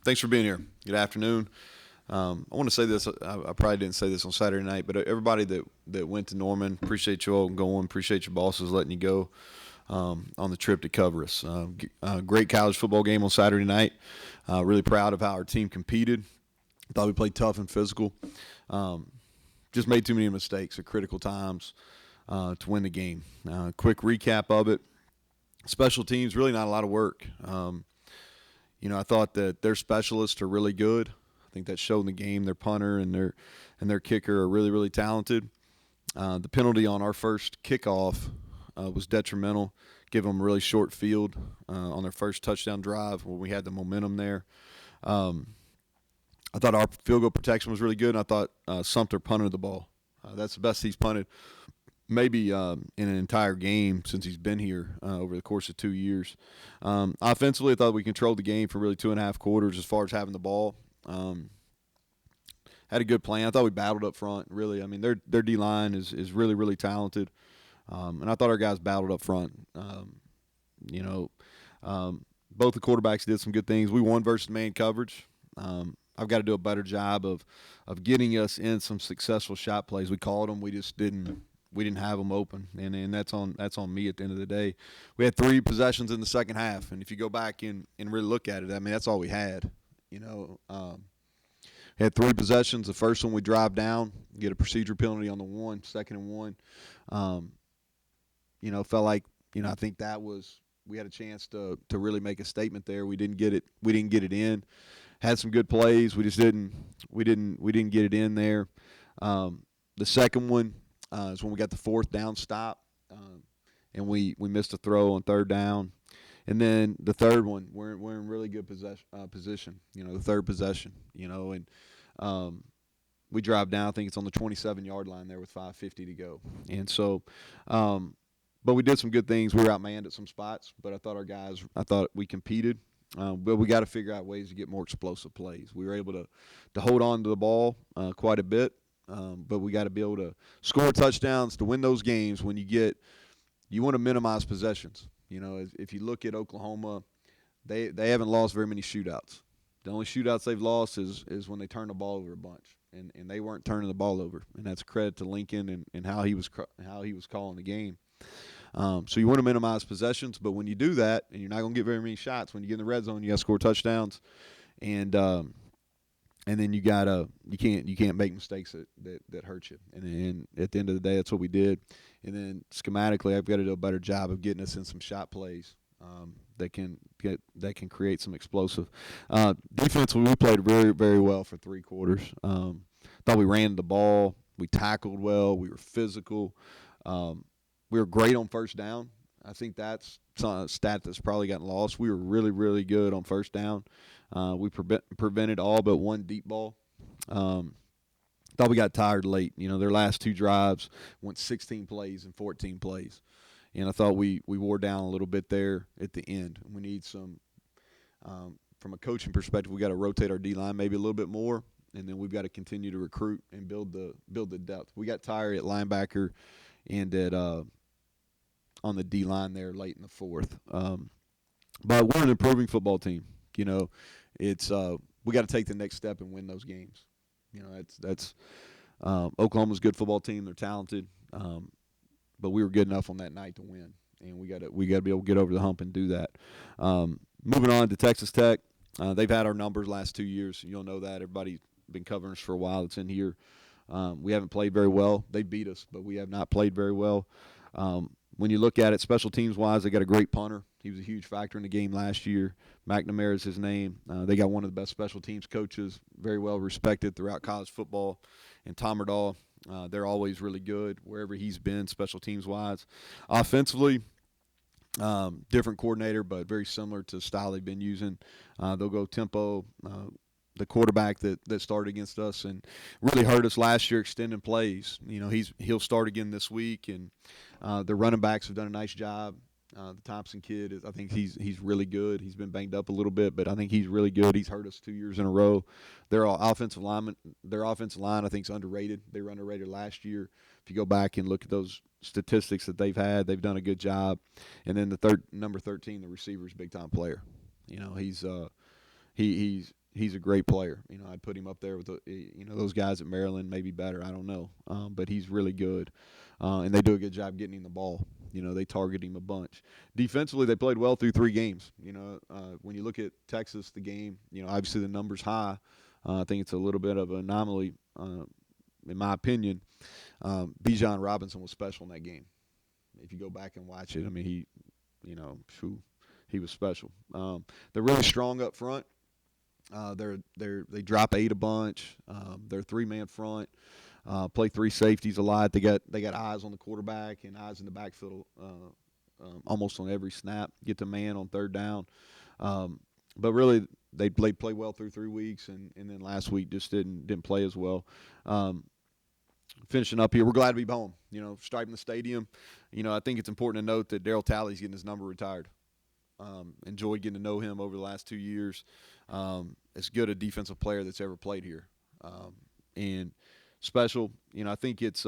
Thanks for being here. Good afternoon. I want to say this. I probably didn't say this on Saturday night, but everybody that went to Norman, appreciate you all going. Appreciate your bosses letting you go on the trip to cover us. Great college football game on Saturday night. Really proud of how our team competed. Thought we played tough and physical. Just made too many mistakes at critical times to win the game. Quick recap of it. Special teams, really not a lot of work. I thought that their specialists are really good. I think that showed in the game. Their punter and their kicker are really, really talented. The penalty on our first kickoff was detrimental, giving them a really short field on their first touchdown drive when we had the momentum there. I thought our field goal protection was really good, and I thought Sumter punted the ball. That's the best he's punted maybe in an entire game since he's been here over the course of 2 years. Offensively, I thought we controlled the game for really 2.5 quarters as far as having the ball. Had a good plan. I thought we battled up front, really. I mean, their D-line is really, really talented. And I thought our guys battled up front. Both the quarterbacks did some good things. We won versus man coverage. I've got to do a better job of getting us in some successful shot plays. We called them. We just didn't have them open, and that's on me at the end of the day. We had 3 possessions in the second half, and if you go back and really look at it, I mean, that's all we had. We had 3 possessions. The first one we drive down, get a procedure penalty on the 1, 2nd and 1. Felt like I think that was we had a chance to really make a statement there. We didn't get it. We didn't get it in. Had some good plays. We just didn't get it in there. The second one is when we got the 4th down stop, and we missed a throw on 3rd down. And then the third one, we're in really good position. The third possession. And we drive down. I think it's on the 27-yard line there with 5:50 to go. And so, but we did some good things. We were outmanned at some spots, but I thought we competed. But we got to figure out ways to get more explosive plays. We were able to hold on to the ball quite a bit, but we got to be able to score touchdowns to win those games. When you want to minimize possessions. If you look at Oklahoma, they haven't lost very many shootouts. The only shootouts they've lost is when they turn the ball over a bunch, and they weren't turning the ball over, and that's credit to Lincoln and how he was calling the game. So you want to minimize possessions, but when you do that, and you're not going to get very many shots, when you get in the red zone, you got to score touchdowns, and then you can't make mistakes that hurt you. And at the end of the day, that's what we did. And then schematically, I've got to do a better job of getting us in some shot plays that can create some explosive. Defensively, we played very, very well for 3 quarters. Thought we ran the ball, we tackled well, we were physical. We were great on first down. I think that's a stat that's probably gotten lost. We were really, really good on first down. We prevented all but 1 deep ball. Thought we got tired late. Their last 2 drives went 16 plays and 14 plays. And I thought we wore down a little bit there at the end. We need some, from a coaching perspective, we got to rotate our D-line maybe a little bit more, and then we've got to continue to recruit and build the depth. We got tired at linebacker and at on the D-line there late in the 4th. But we're an improving football team. It's we got to take the next step and win those games. That's Oklahoma's a good football team. They're talented, but we were good enough on that night to win, and we got to be able to get over the hump and do that. Moving on to Texas Tech, they've had our numbers last 2 years. You'll know that. Everybody's been covering us for a while. It's in here. We haven't played very well. They beat us, but we have not played very well. When you look at it, special teams-wise, they got a great punter. He was a huge factor in the game last year. McNamara is his name. They got one of the best special teams coaches, very well respected throughout college football. And Tom Erdahl, they're always really good wherever he's been special teams-wise. Offensively, different coordinator, but very similar to the style they've been using. They'll go tempo. The quarterback that started against us and really hurt us last year extending plays. He'll start again this week, and the running backs have done a nice job. The Thompson kid I think he's really good. He's been banged up a little bit, but I think he's really good. He's hurt us 2 years in a row. Their offensive line I think is underrated. They were underrated last year. If you go back and look at those statistics that they've had, they've done a good job. And then number 13, the receiver, is a big time player. he's a great player. I'd put him up there with those guys at Maryland, maybe better. I don't know, but he's really good, and they do a good job getting him the ball. They target him a bunch. Defensively, they played well through 3 games. When you look at Texas, the game, obviously the number's high. I think it's a little bit of an anomaly, in my opinion. Bijan Robinson was special in that game. If you go back and watch it, I mean, he was special. They're really strong up front. They drop 8 a bunch. They're a 3-man front. Play 3 safeties a lot. They got eyes on the quarterback and eyes in the backfield almost on every snap. Get the man on 3rd down. But really, they play well through 3 weeks, and then last week just didn't play as well. Finishing up here, we're glad to be home. Striping the stadium. I think it's important to note that Daryl Talley's getting his number retired. Enjoyed getting to know him over the last 2 years. As good a defensive player that's ever played here, and special. I think it's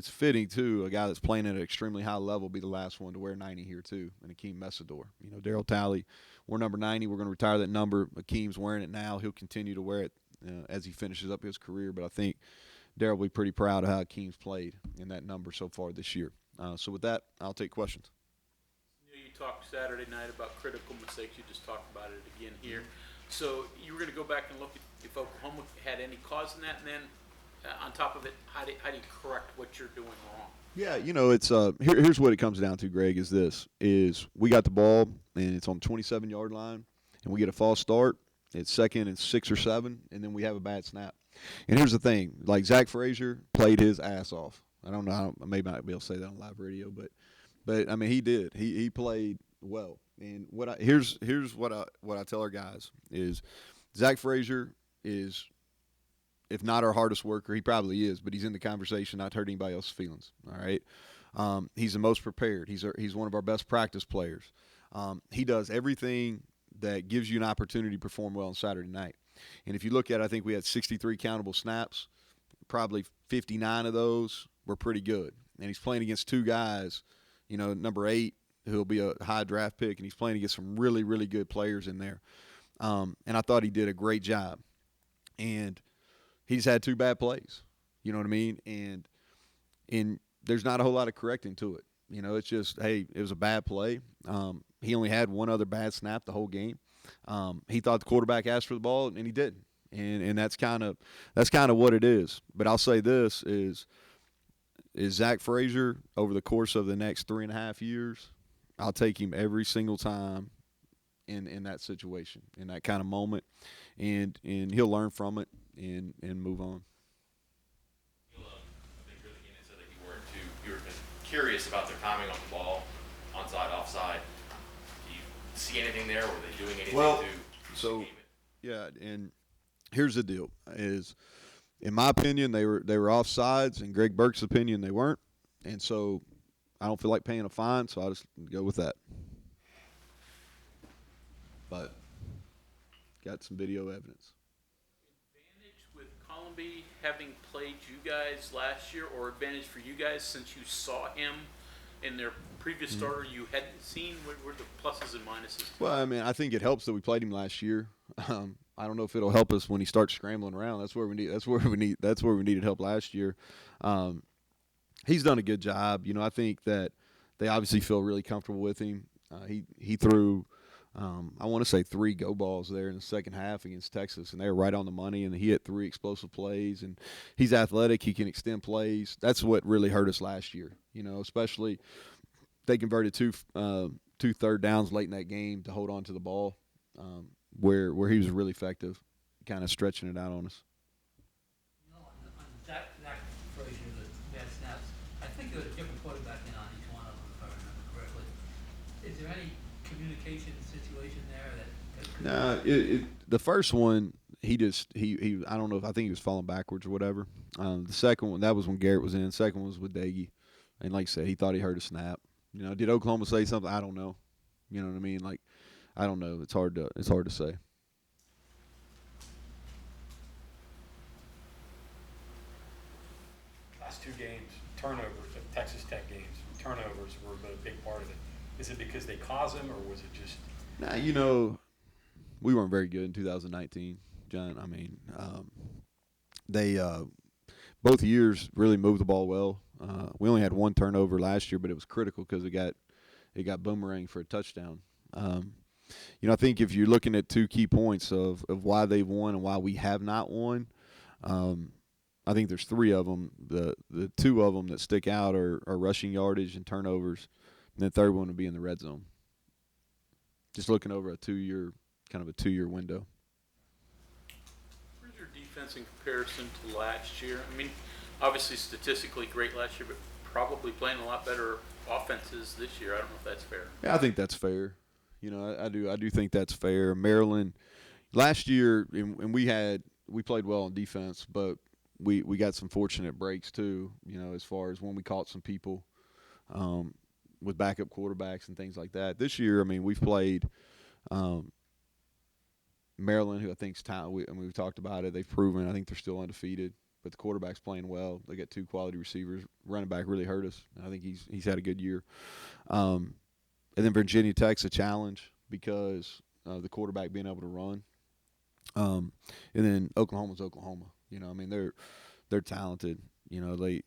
fitting too. A guy that's playing at an extremely high level be the last one to wear 90 here too, and Akeem Messidor. Daryl Talley, we're number 90. We're going to retire that number. Akeem's wearing it now. He'll continue to wear it as he finishes up his career. But I think Daryl will be pretty proud of how Akeem's played in that number so far this year. So with that, I'll take questions. You talked Saturday night about critical mistakes. You just talked about it again here. So you were going to go back and look at if Oklahoma had any cause in that, and then on top of it, how do you correct what you're doing wrong? Yeah, it's here's what it comes down to, Greg, is we got the ball and it's on the 27-yard line, and we get a false start. It's 2nd and 6 or 7, and then we have a bad snap. And here's the thing, like Zach Frazier played his ass off. I don't know, maybe I might be able to say that on live radio, but I mean he did. He played well. And here's what I tell our guys is Zach Frazier is, if not our hardest worker, he probably is, but he's in the conversation, not hurt anybody else's feelings. All right, he's the most prepared. He's one of our best practice players. He does everything that gives you an opportunity to perform well on Saturday night. And if you look at it, I think we had 63 countable snaps. Probably 59 of those were pretty good. And he's playing against 2 guys, number 8, who'll be a high draft pick, and he's playing against some really, really good players in there. And I thought he did a great job. And he's had 2 bad plays. You know what I mean? And there's not a whole lot of correcting to it. It's just, hey, it was a bad play. He only had 1 other bad snap the whole game. He thought the quarterback asked for the ball, and he didn't. And that's kind of what it is. But I'll say this is Zach Frazier over the course of the next 3.5 years, I'll take him every single time in that situation, in that kind of moment, and he'll learn from it and move on. I think you're the game that said that you were curious about their timing on the ball, onside, offside. Do you see anything there? Were they doing anything to game it? Yeah, and here's the deal: is in my opinion they were offsides, in Greg Burke's opinion they weren't, and so I don't feel like paying a fine, so I'll just go with that. But got some video evidence. Advantage with Columby having played you guys last year, or advantage for you guys since you saw him in their previous starter you hadn't seen? What were the pluses and minuses? Well, I mean, I think it helps that we played him last year. I don't know if it'll help us when he starts scrambling around. That's where we needed help last year. He's done a good job. I think that they obviously feel really comfortable with him. He threw, I want to say 3 go balls there in the second half against Texas, and they were right on the money, and he had 3 explosive plays. And he's athletic. He can extend plays. That's what really hurt us last year, especially they converted 2 third downs late in that game to hold on to the ball, where he was really effective, kind of stretching it out on us. On Zach Frazier, the bad snaps, I think there was a different quarterback in on each one of them, if I remember correctly. Is there any communication situation there the first one, he I don't know if I think he was falling backwards or whatever. The second one, that was when Garrett was in. The second one was with Daggy, and like I said, he thought he heard a snap. Did Oklahoma say something? I don't know. You know what I mean? Like, I don't know. It's hard to say. Last 2 games, turnovers, Texas Tech games, turnovers were a big part of it. Is it because they caused them, or was it just? Nah, we weren't very good in 2019, John. I mean, they both years really moved the ball well. We only had one turnover last year, but it was critical because it got boomerang for a touchdown. I think if you're looking at two key points of why they've won and why we have not won, I think there's three of them. The two of them that stick out are rushing yardage and turnovers, and the third one would be in the red zone. Just looking over a 2-year window. Where's your defense in comparison to last year? I mean, obviously statistically great last year, but probably playing a lot better offenses this year. I don't know if that's fair. Yeah, I think that's fair. I do think that's fair. Maryland last year, and we played well on defense, but we got some fortunate breaks too. As far as when we caught some people with backup quarterbacks and things like that. This year, I mean, we've played Maryland, who I think is talented. We've talked about it. They've proven. I think they're still undefeated, but the quarterback's playing well. They got two quality receivers. Running back really hurt us. I think he's had a good year. And then Virginia Tech's a challenge because of the quarterback being able to run. And then Oklahoma's Oklahoma. I mean they're talented. They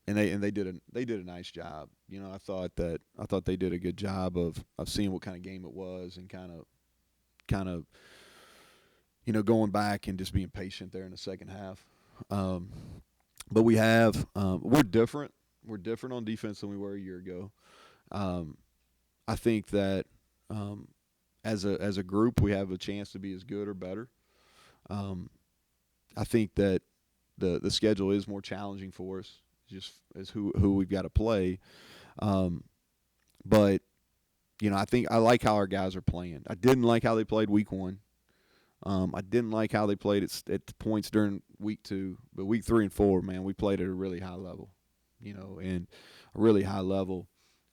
and they did a nice job. I thought they did a good job of seeing what kind of game it was and kind of going back and just being patient there in the second half. But we're different. We're different on defense than we were a year ago. I think that as a group we have a chance to be as good or better. I think that the schedule is more challenging for us, just as who we've got to play. But I think I like how our guys are playing. I didn't like how they played week 1. I didn't like how they played at points during week 2, but week 3 and 4, man, we played at a really high level. And a really high level.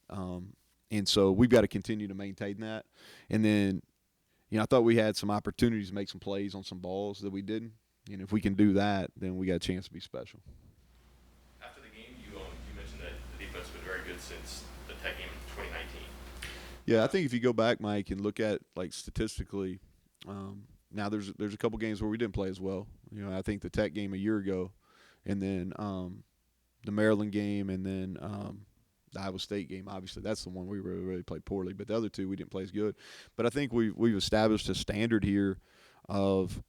And so we've got to continue to maintain that. And then, I thought we had some opportunities to make some plays on some balls that we didn't. And if we can do that, then we got a chance to be special. After the game, you mentioned that the defense has been very good since the Tech game in 2019. Yeah, I think if you go back, Mike, and look at statistically, now there's a couple games where we didn't play as well. I think the Tech game a year ago, and then the Maryland game, and then the Iowa State game. Obviously, that's the one we really played poorly. But the other two we didn't play as good. But I think we've established a standard here of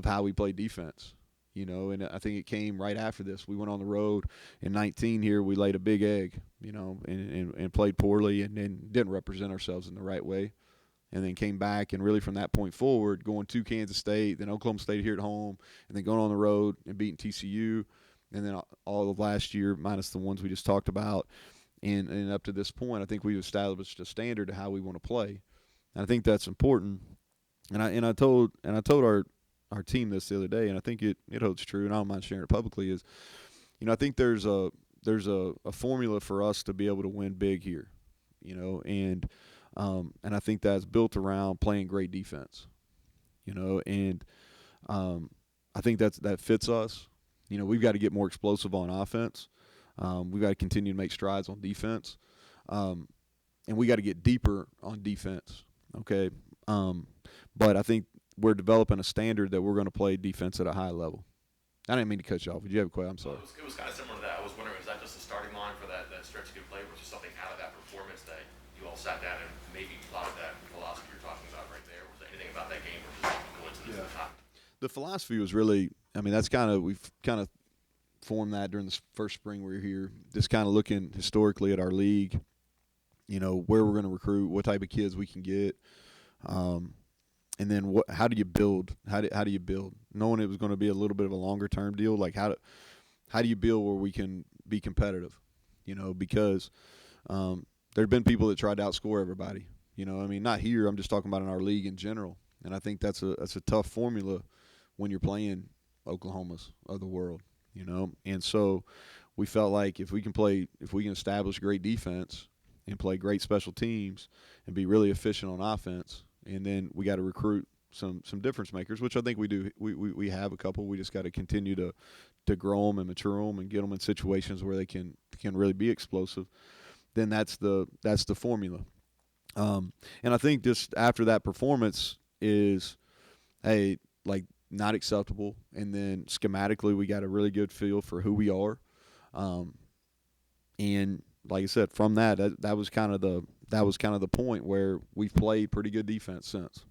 how we play defense. And I think it came right after this. We went on the road in 19 here. We laid a big egg, and played poorly and then didn't represent ourselves in the right way. And then came back and really from that point forward, going to Kansas State, then Oklahoma State here at home, and then going on the road and beating TCU. And then all of last year, minus the ones we just talked about, and up to this point, I think we've established a standard of how we want to play, and I think that's important. And I told our team this the other day, and I think it holds true, and I don't mind sharing it publicly. Is I think there's a formula for us to be able to win big here, and I think that's built around playing great defense, and I think that fits us. We've got to get more explosive on offense. We've got to continue to make strides on defense. And we got to get deeper on defense, okay? But I think we're developing a standard that we're going to play defense at a high level. I didn't mean to cut you off. Did you have a question? I'm sorry. It was kind of similar to that. I was wondering, is that just a starting line for that stretch of good play, or was there something out of that performance that you all sat down and maybe thought of that philosophy you're talking about right there? Was there anything about that game or just coincidence at the time? The philosophy was really, we've kind of formed that during the first spring we were here, just kind of looking historically at our league, where we're going to recruit, what type of kids we can get, and then how do you build? How do you build? Knowing it was going to be a little bit of a longer term deal, like how do you build where we can be competitive? Because there've been people that tried to outscore everybody. Not here. I'm just talking about in our league in general, and I think that's a tough formula when you're playing Oklahoma's of the world. And so we felt like if we can establish great defense and play great special teams and be really efficient on offense, and then we got to recruit some difference makers, which I think we do. We have a couple. We just got to continue to grow them and mature them and get them in situations where they can really be explosive. Then that's the formula. And I think just after that performance is, hey, like not acceptable. And then schematically, we got a really good feel for who we are. And like I said, from that was kind of the point where we've played pretty good defense since.